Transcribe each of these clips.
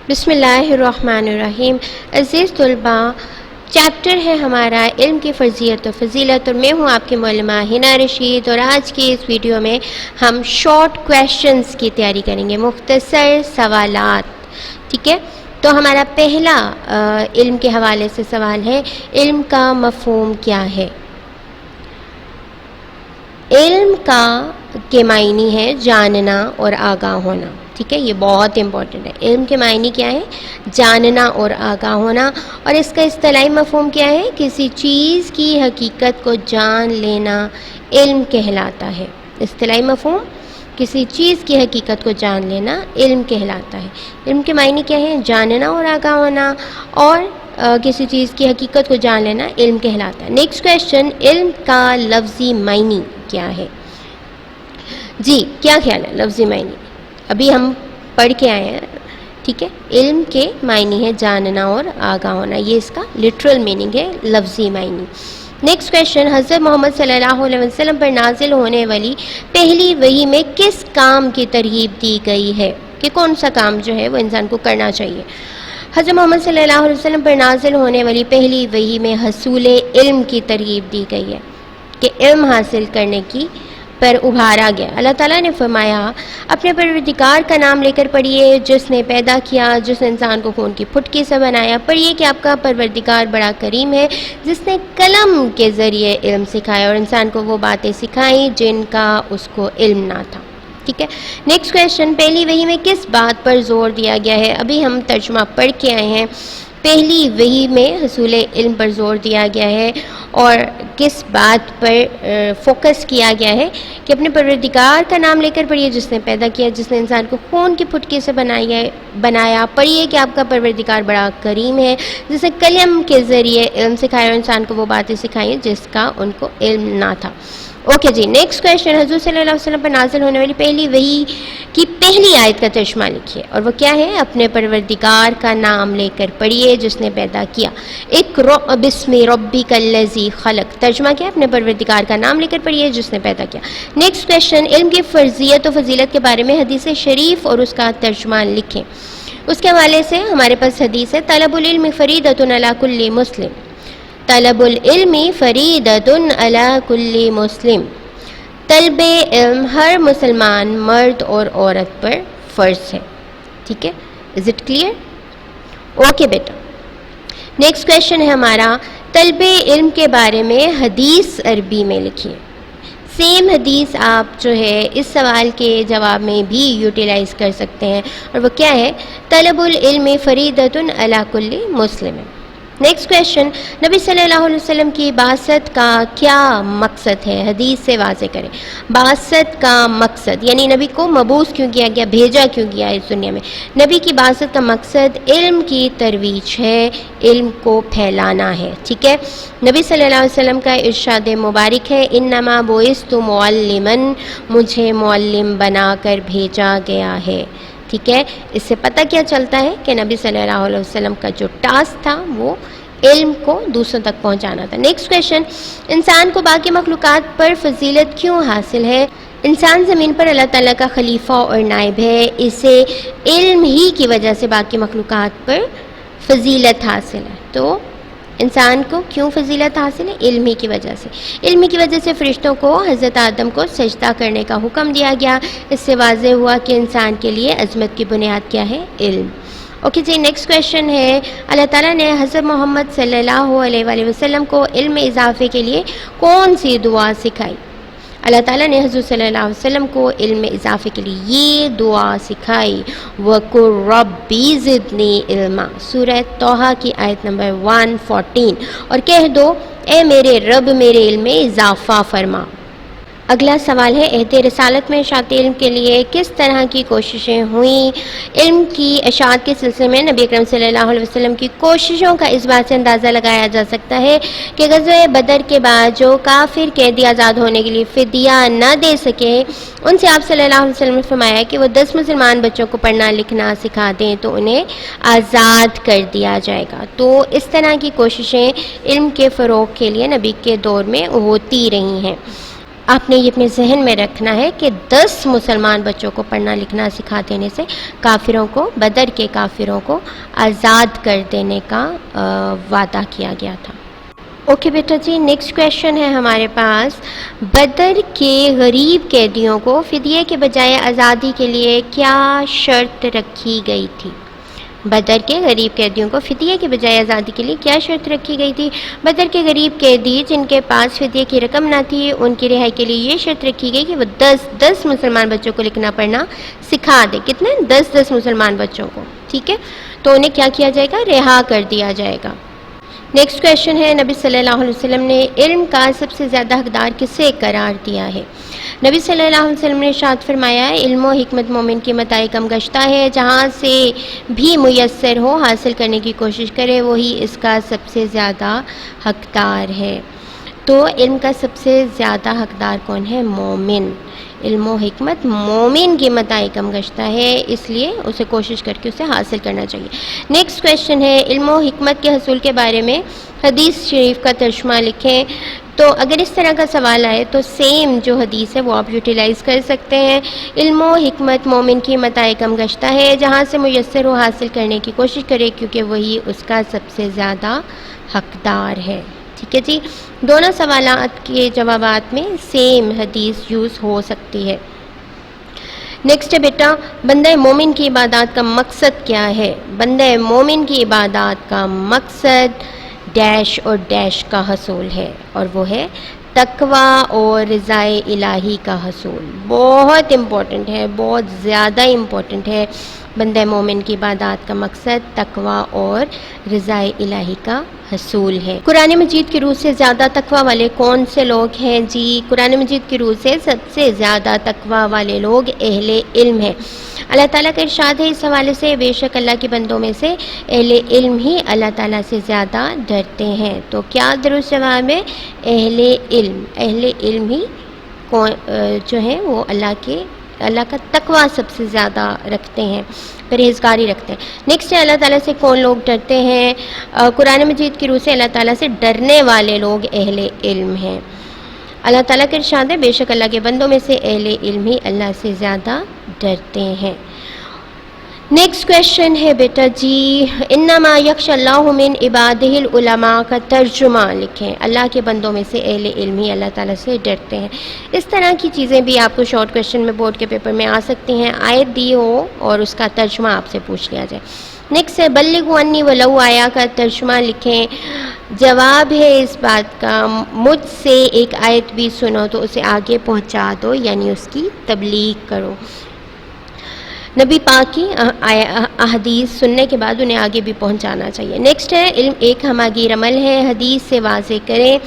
بسم اللہ الرحمن الرحیم۔ عزیز طلباء، چیپٹر ہے ہمارا علم کی فرضیت و فضیلت، اور میں ہوں آپ کی معلمہ حنا رشید، اور آج کی اس ویڈیو میں ہم شارٹ کویشچنز کی تیاری کریں گے، مختصر سوالات، ٹھیک ہے؟ تو ہمارا پہلا علم کے حوالے سے سوال ہے، علم کا مفہوم کیا ہے؟ علم کے معنی ہے جاننا اور آگاہ ہونا، ٹھیک ہے؟ یہ بہت امپورٹنٹ ہے۔ علم کے معنی کیا ہے؟ جاننا اور آگاہ ہونا، اور اس کا اصطلاحی مفہوم کیا ہے؟ کسی چیز کی حقیقت کو جان لینا علم کہلاتا ہے۔ اصطلاحی مفہوم، کسی چیز کی حقیقت کو جان لینا علم کہلاتا ہے۔ علم کے معنی کیا ہے؟ جاننا اور آگاہ ہونا، اور کسی چیز کی حقیقت کو جان لینا علم کہلاتا ہے۔ نیکسٹ کویشچن، علم کا لفظی معنی کیا ہے؟ جی، کیا خیال ہے لفظی معنی؟ ابھی ہم پڑھ کے آئے ہیں، ٹھیک ہے؟ علم کے معنی ہے جاننا اور آگاہ ہونا، یہ اس کا لٹرل میننگ ہے، لفظی معنی۔ نیکسٹ کویشچن، حضرت محمد صلی اللہ علیہ وسلم پر نازل ہونے والی پہلی وحی میں کس کام کی ترغیب دی گئی ہے؟ کہ کون سا کام جو ہے وہ انسان کو کرنا چاہیے؟ حضرت محمد صلی اللہ علیہ وسلم پر نازل ہونے والی پہلی وحی میں حصول علم کی ترغیب دی گئی ہے، کہ علم حاصل کرنے کی پر ابھارا گیا۔ اللہ تعالیٰ نے فرمایا، اپنے پروردگار کا نام لے کر پڑھیے جس نے پیدا کیا، جس نے انسان کو خون کی پھٹکی سے بنایا۔ پڑھیے کہ آپ کا پروردگار بڑا کریم ہے، جس نے قلم کے ذریعے علم سکھایا اور انسان کو وہ باتیں سکھائیں جن کا اس کو علم نہ تھا، ٹھیک ہے؟ نیکسٹ کویشچن، پہلی وحی میں کس بات پر زور دیا گیا ہے؟ ابھی ہم ترجمہ پڑھ کے آئے ہیں۔ پہلی وحی میں حصول علم پر زور دیا گیا ہے، اور کس بات پر فوکس کیا گیا ہے؟ کہ اپنے پروردگار کا نام لے کر پڑھیے جس نے پیدا کیا، جس نے انسان کو خون کی پھٹکی سے بنایا۔ پڑھیے کہ آپ کا پروردگار بڑا کریم ہے، جس نے قلم کے ذریعے علم سکھایا اور انسان کو وہ باتیں سکھائیں جس کا ان کو علم نہ تھا۔ اوکے جی، نیکسٹ کویشچن، حضور صلی اللہ علیہ وسلم پر نازل ہونے والی پہلی وحی کی پہلی آیت کا ترجمہ لکھیے، اور وہ کیا ہے؟ اپنے پروردگار کا نام لے کر پڑھیے جس نے پیدا کیا۔ اقرأ بسم ربک الذی خلق، ترجمہ کیا ہے؟ اپنے پروردگار کا نام لے کر پڑھیے جس نے پیدا کیا۔ نیکسٹ کویشچن، علم کی فرضیت و فضیلت کے بارے میں حدیث شریف اور اس کا ترجمہ لکھیں۔ اس کے حوالے سے ہمارے پاس حدیث ہے، طلب العلم فریضۃ علی کل مسلم، طلب العلم فریضۃ علی کل مسلم، طلب علم ہر مسلمان مرد اور عورت پر فرض ہے، ٹھیک ہے؟ Is it clear? Okay beta. Next question ہے ہمارا، طلب علم کے بارے میں حدیث عربی میں لکھیے۔ سیم حدیث آپ جو ہے اس سوال کے جواب میں بھی یوٹیلائز کر سکتے ہیں، اور وہ کیا ہے؟ طلب العلم فریضۃ علی کل مسلم۔ نیکسٹ کویشچن، نبی صلی اللہ علیہ وسلم کی بعثت کا کیا مقصد ہے؟ حدیث سے واضح کریں۔ بعثت کا مقصد یعنی نبی کو مبعوث کیوں کیا گیا، بھیجا کیوں گیا اس دنیا میں؟ نبی کی بعثت کا مقصد علم کی ترویج ہے، علم کو پھیلانا ہے، ٹھیک ہے؟ نبی صلی اللہ علیہ وسلم کا ارشاد مبارک ہے، انما بعثت معلما، مجھے معلم بنا کر بھیجا گیا ہے، ٹھیک ہے؟ اس سے پتہ کیا چلتا ہے کہ نبی صلی اللہ علیہ وسلم کا جو ٹاسک تھا وہ علم کو دوسروں تک پہنچانا تھا۔ نیکسٹ کویشچن، انسان کو باقی مخلوقات پر فضیلت کیوں حاصل ہے؟ انسان زمین پر اللہ تعالیٰ کا خلیفہ اور نائب ہے، اسے علم ہی کی وجہ سے باقی مخلوقات پر فضیلت حاصل ہے۔ تو انسان کو کیوں فضیلت حاصل ہے؟ علم ہی کی وجہ سے۔ علم ہی کی وجہ سے فرشتوں کو حضرت آدم کو سجدہ کرنے کا حکم دیا گیا، اس سے واضح ہوا کہ انسان کے لیے عظمت کی بنیاد کیا ہے؟ علم۔ اوکے جی، نیکسٹ کویشچن ہے، اللہ تعالیٰ نے حضرت محمد صلی اللہ علیہ وآلہ وسلم کو علم اضافے کے لیے کون سی دعا سکھائی؟ اللہ تعالیٰ نے حضور صلی اللہ علیہ وسلم کو علم اضافے کے لیے یہ دعا سکھائی، وَقُلْ رَبِّ زِدْنِی عِلْمًا، سورہ طٰہٰ کی آیت نمبر 114، اور کہہ دو اے میرے رب میرے علم میں اضافہ فرما۔ اگلا سوال ہے، عہد رسالت میں اشاعت علم کے لیے کس طرح کی کوششیں ہوئیں؟ علم کی اشاعت کے سلسلے میں نبی اکرم صلی اللہ علیہ وسلم کی کوششوں کا اس بات سے اندازہ لگایا جا سکتا ہے کہ غزوہ بدر کے بعد جو کافر قیدی آزاد ہونے کے لیے فدیہ نہ دے سکے، ان سے آپ صلی اللہ علیہ وسلم نے فرمایا کہ وہ 10 مسلمان بچوں کو پڑھنا لکھنا سکھا دیں تو انہیں آزاد کر دیا جائے گا۔ تو اس طرح کی کوششیں علم کے فروغ کے لیے نبی کے دور میں ہوتی رہی ہیں۔ آپ نے یہ اپنے ذہن میں رکھنا ہے کہ 10 مسلمان بچوں کو پڑھنا لکھنا سکھا دینے سے کافروں کو، بدر کے کافروں کو آزاد کر دینے کا وعدہ کیا گیا تھا۔ اوکے بیٹا جی، نیکسٹ کویشچن ہے ہمارے پاس، بدر کے غریب قیدیوں کو فدیے کے بجائے آزادی کے لیے کیا شرط رکھی گئی تھی؟ بدر کے غریب قیدیوں کو فدیے کے بجائے آزادی کے لیے کیا شرط رکھی گئی تھی؟ بدر کے غریب قیدی جن کے پاس فدیے کی رقم نہ تھی، ان کی رہائی کے لیے یہ شرط رکھی گئی کہ وہ 10 مسلمان بچوں کو لکھنا پڑھنا سکھا دے۔ کتنے؟ 10 مسلمان بچوں کو، ٹھیک ہے؟ تو انہیں کیا کیا جائے گا؟ رہا کر دیا جائے گا۔ نیکسٹ کویشچن ہے، نبی صلی اللہ علیہ وسلم نے علم کا سب سے زیادہ حقدار کسے قرار دیا ہے؟ نبی صلی اللہ علیہ وسلم نے ارشاد فرمایا ہے، علم و حکمت مومن کی متاع کم گشتہ ہے، جہاں سے بھی میسر ہو حاصل کرنے کی کوشش کرے وہی اس کا سب سے زیادہ حقدار ہے۔ تو علم کا سب سے زیادہ حقدار کون ہے؟ مومن۔ علم و حکمت مومن کی متاع کم گشتہ ہے، اس لیے اسے کوشش کر کے اسے حاصل کرنا چاہیے۔ نیکسٹ کویشچن ہے، علم و حکمت کے حصول کے بارے میں حدیث شریف کا ترجمہ لکھیں۔ تو اگر اس طرح کا سوال آئے تو سیم جو حدیث ہے وہ آپ یوٹیلائز کر سکتے ہیں۔ علم و حکمت مومن کی متاع کم گشتہ ہے، جہاں سے میسر ہو حاصل کرنے کی کوشش کرے، کیونکہ وہی اس کا سب سے زیادہ حقدار ہے۔ ٹھیک ہے جی، دونوں سوالات کے جوابات میں سیم حدیث یوز ہو سکتی ہے۔ نیکسٹ ہے بیٹا، بندہ مومن کی عبادات کا مقصد کیا ہے؟ بندہ مومن کی عبادات کا مقصد ڈیش اور ڈیش کا حصول ہے، اور وہ ہے تقوی اور رضائے الہی کا حصول۔ بہت امپورٹنٹ ہے، بہت زیادہ امپورٹنٹ ہے۔ بندہ مومن کی عبادات کا مقصد تقوی اور رضائے الہی کا حصول ہے۔ قرآن مجید کی روح سے زیادہ تقوی والے کون سے لوگ ہیں؟ جی، قرآن مجید کی روح سے سب سے زیادہ تقوی والے لوگ اہل علم ہیں۔ اللہ تعالیٰ کا ارشاد ہے اس حوالے سے، بے شک اللہ کے بندوں میں سے اہل علم ہی اللہ تعالیٰ سے زیادہ ڈرتے ہیں۔ تو کیا درست جواب ہے؟ اہل علم۔ اہل علم ہی جو ہیں وہ اللہ کا تقوی سب سے زیادہ رکھتے ہیں، پرہیزگاری رکھتے ہیں۔ نیکسٹ ہے، اللہ تعالیٰ سے کون لوگ ڈرتے ہیں؟ قرآن مجید کی روح سے اللہ تعالیٰ سے ڈرنے والے لوگ اہل علم ہیں۔ اللہ تعالیٰ کا ارشاد ہے، بے شک اللہ کے بندوں میں سے اہل علم ہی اللہ سے زیادہ ڈرتے ہیں۔ نیکسٹ کویشچن ہے بیٹا جی، انما یخشی اللہ من عبادہ العلماء کا ترجمہ لکھیں۔ اللہ کے بندوں میں سے اہل علم ہی اللہ تعالیٰ سے ڈرتے ہیں۔ اس طرح کی چیزیں بھی آپ کو شارٹ کویشچن میں بورڈ کے پیپر میں آ سکتی ہیں، آیت دی ہو اور اس کا ترجمہ آپ سے پوچھ لیا جائے۔ نیکسٹ ہے، بلغوا انی ولو آیا کا ترجمہ لکھیں۔ جواب ہے اس بات کا، مجھ سے ایک آیت بھی سنو تو اسے آگے پہنچا دو، یعنی اس کی تبلیغ کرو۔ نبی پاک کی احادیث سننے کے بعد انہیں آگے بھی پہنچانا چاہیے۔ نیکسٹ ہے، علم ایک ہماگیر عمل ہے، حدیث سے واضح کریں۔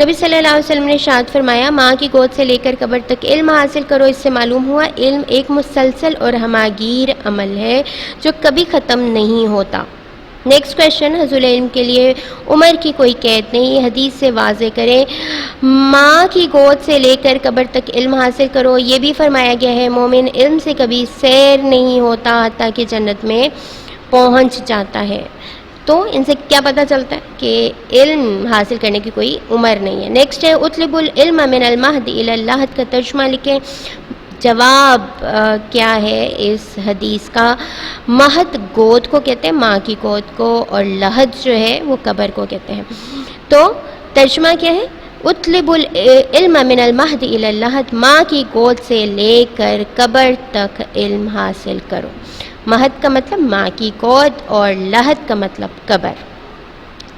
نبی صلی اللہ علیہ وسلم نے ارشاد فرمایا، ماں کی گود سے لے کر قبر تک علم حاصل کرو۔ اس سے معلوم ہوا علم ایک مسلسل اور ہماگیر عمل ہے جو کبھی ختم نہیں ہوتا۔ نیکسٹ کویشچن، حصول علم کے لیے عمر کی کوئی قید نہیں، حدیث سے واضح کریں۔ ماں کی گود سے لے کر قبر تک علم حاصل کرو، یہ بھی فرمایا گیا ہے مومن علم سے کبھی سیر نہیں ہوتا حتیٰ کہ جنت میں پہنچ جاتا ہے۔ تو ان سے کیا پتہ چلتا ہے کہ علم حاصل کرنے کی کوئی عمر نہیں ہے۔ نیکسٹ ہے، اطلب العلم من المہد الی اللحد کا ترجمہ لکھیں۔ جواب کیا ہے اس حدیث کا؟ مہد گود کو کہتے ہیں، ماں کی گود کو، اور لحد جو ہے وہ قبر کو کہتے ہیں۔ تو ترجمہ کیا ہے؟ اطلب العلم من المہد الی اللحد، ماں کی گود سے لے کر قبر تک علم حاصل کرو۔ مہد کا مطلب ماں کی گود اور لحد کا مطلب قبر۔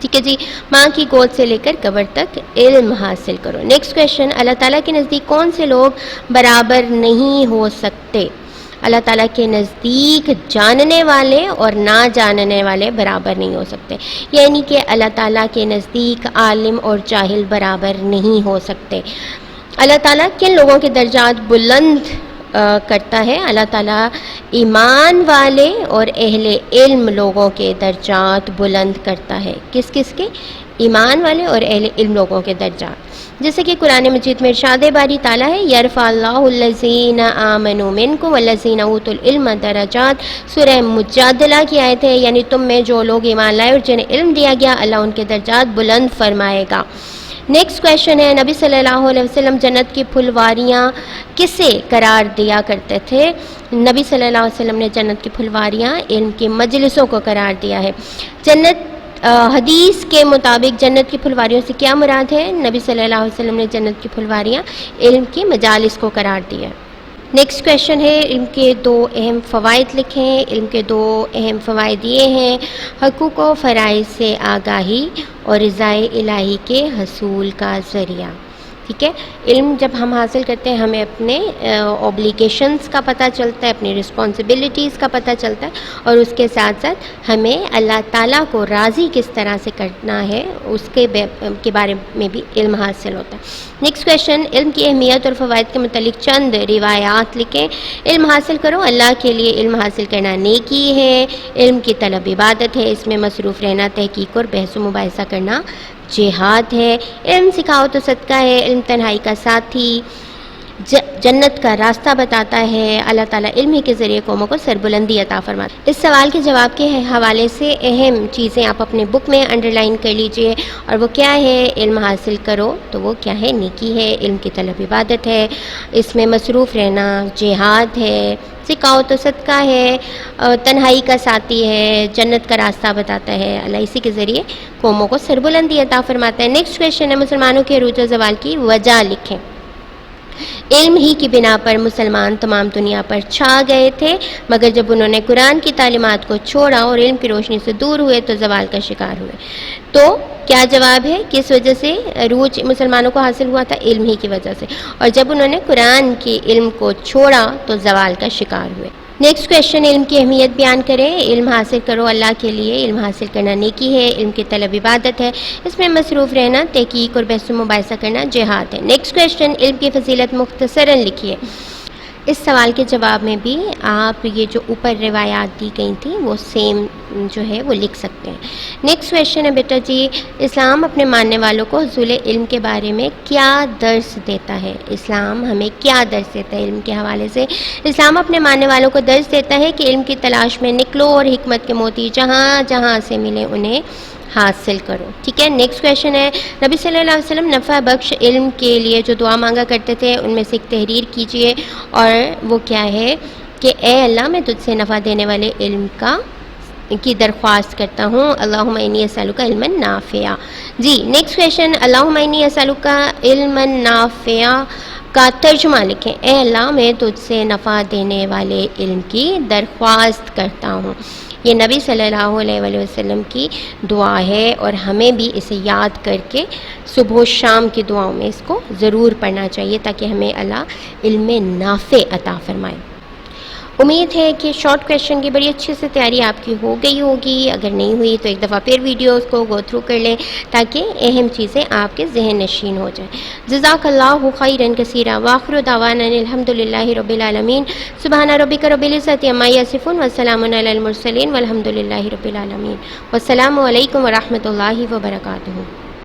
ٹھیک ہے جی، ماں کی گود سے لے کر قبر تک علم حاصل کرو۔ نیکسٹ کویشچن، اللہ تعالیٰ کے نزدیک کون سے لوگ برابر نہیں ہو سکتے؟ اللہ تعالیٰ کے نزدیک جاننے والے اور نہ جاننے والے برابر نہیں ہو سکتے، یعنی کہ اللہ تعالیٰ کے نزدیک عالم اور جاہل برابر نہیں ہو سکتے۔ اللہ تعالیٰ کن لوگوں کے درجات بلند کرتا ہے؟ اللہ تعالیٰ ایمان والے اور اہل علم لوگوں کے درجات بلند کرتا ہے۔ کس کس کے؟ ایمان والے اور اہل علم لوگوں کے درجات، جیسے کہ قرآن مجید میں ارشاد باری تعالیٰ ہے، یرفع اللہ الذین آمنوا منکم والذین اوتوا العلم درجات۔ سورہ مجادلہ کی آیت ہے، یعنی تم میں جو لوگ ایمان لائے اور جنہیں علم دیا گیا اللہ ان کے درجات بلند فرمائے گا۔ نیکسٹ کویشچن ہے نبی صلی اللہ علیہ وسلم جنت کی پھلواریاں کسے قرار دیا کرتے تھے؟ نبی صلی اللہ علیہ وسلم نے جنت کی پھلواریاں علم کی مجلسوں کو قرار دیا ہے۔ جنت حدیث کے مطابق جنت کی پھلواریوں سے کیا مراد ہے؟ نبی صلی اللہ علیہ وسلم نے جنت کی پھلواریاں علم کی مجالس کو قرار دیا۔ نیکسٹ کویشچن ہے علم کے 2 اہم فوائد لکھیں۔ علم کے 2 اہم فوائد یہ ہیں: حقوق و فرائض سے آگاہی اور رضائے الہی کے حصول کا ذریعہ۔ ٹھیک ہے، علم جب ہم حاصل کرتے ہیں ہمیں اپنے اوبلیگیشنز کا پتہ چلتا ہے، اپنی رسپانسبلٹیز کا پتہ چلتا ہے، اور اس کے ساتھ ساتھ ہمیں اللہ تعالیٰ کو راضی کس طرح سے کرنا ہے اس کے بارے میں بھی علم حاصل ہوتا ہے۔ نیکسٹ کویشچن، علم کی اہمیت اور فوائد کے متعلق چند روایات لکھیں۔ علم حاصل کرو، اللہ کے لیے علم حاصل کرنا نیکی ہے، علم کی طلب عبادت ہے، اس میں مصروف رہنا تحقیق اور بحث و مباحثہ کرنا جہاد ہے، علم سکھاؤ تو صدقہ ہے، علم تنہائی کا ساتھی، جنت کا راستہ بتاتا ہے، اللہ تعالیٰ علم ہی کے ذریعے قوموں کو سربلندی عطا فرماتا ہے۔ اس سوال کے جواب کے حوالے سے اہم چیزیں آپ اپنے بک میں انڈر لائن کر لیجئے، اور وہ کیا ہے؟ علم حاصل کرو تو وہ کیا ہے؟ نیکی ہے، علم کی طلب عبادت ہے، اس میں مصروف رہنا جہاد ہے، سکھاؤ تو صدقہ ہے، تنہائی کا ساتھی ہے، جنت کا راستہ بتاتا ہے، اللہ اسی کے ذریعے قوموں کو سربلندی عطا فرماتا ہے۔ نیکسٹ کویشچن ہے مسلمانوں کے عروج و زوال کی وجہ لکھیں۔ علم ہی کی بنا پر مسلمان تمام دنیا پر چھا گئے تھے، مگر جب انہوں نے قرآن کی تعلیمات کو چھوڑا اور علم کی روشنی سے دور ہوئے تو زوال کا شکار ہوئے۔ تو کیا جواب ہے؟ کس وجہ سے عروج مسلمانوں کو حاصل ہوا تھا؟ علم ہی کی وجہ سے، اور جب انہوں نے قرآن کے علم کو چھوڑا تو زوال کا شکار ہوئے۔ نیکسٹ کویشچن، علم کی اہمیت بیان کریں۔ علم حاصل کرو، اللہ کے لیے علم حاصل کرنا نیکی ہے، علم کی طلب عبادت ہے، اس میں مصروف رہنا تحقیق اور بحث و مباحثہ کرنا جہاد ہے۔ نیکسٹ کویشچن، علم کی فضیلت مختصراً لکھیے۔ اس سوال کے جواب میں بھی آپ یہ جو اوپر روایات دی گئی تھیں وہ سیم جو ہے وہ لکھ سکتے ہیں۔ نیکسٹ کویشچن ہے بیٹا جی، اسلام اپنے ماننے والوں کو حصول علم کے بارے میں کیا درس دیتا ہے؟ اسلام ہمیں کیا درس دیتا ہے علم کے حوالے سے؟ اسلام اپنے ماننے والوں کو درس دیتا ہے کہ علم کی تلاش میں نکلو اور حکمت کے موتی جہاں جہاں سے ملے انہیں حاصل کرو۔ ٹھیک ہے، نیکسٹ کویشچن ہے نبی صلی اللہ علیہ وسلم نفع بخش علم کے لیے جو دعا مانگا کرتے تھے ان میں سے ایک تحریر کیجئے، اور وہ کیا ہے کہ اے اللہ میں تجھ سے نفع دینے والے علم کی درخواست کرتا ہوں، اللہم انی اسألک علما نافعا۔ جی نیکسٹ کویشچن، اللہم انی اسألک علما نافعا کا ترجمہ لکھیں۔ اے اللہ میں تجھ سے نفع دینے والے علم کی درخواست کرتا ہوں۔ یہ نبی صلی اللہ علیہ وسلم کی دعا ہے، اور ہمیں بھی اسے یاد کر کے صبح و شام کی دعاؤں میں اس کو ضرور پڑھنا چاہیے تاکہ ہمیں اللہ علم نافع عطا فرمائے۔ امید ہے کہ شارٹ کویشچن کی بڑی اچھے سے تیاری آپ کی ہو گئی ہوگی، اگر نہیں ہوئی تو ایک دفعہ پھر ویڈیوز کو گو تھرو کر لیں تاکہ اہم چیزیں آپ کے ذہن نشین ہو جائیں۔ جزاک اللہ خیرا کثیرا، وآخر دعوانا الحمد للہ رب العالمین، سبحان ربک رب العزۃ عما یصفون وسلام علی المرسلین والحمد للہ رب العالمین، والسلام علیکم ورحمۃ اللہ وبرکاتہ۔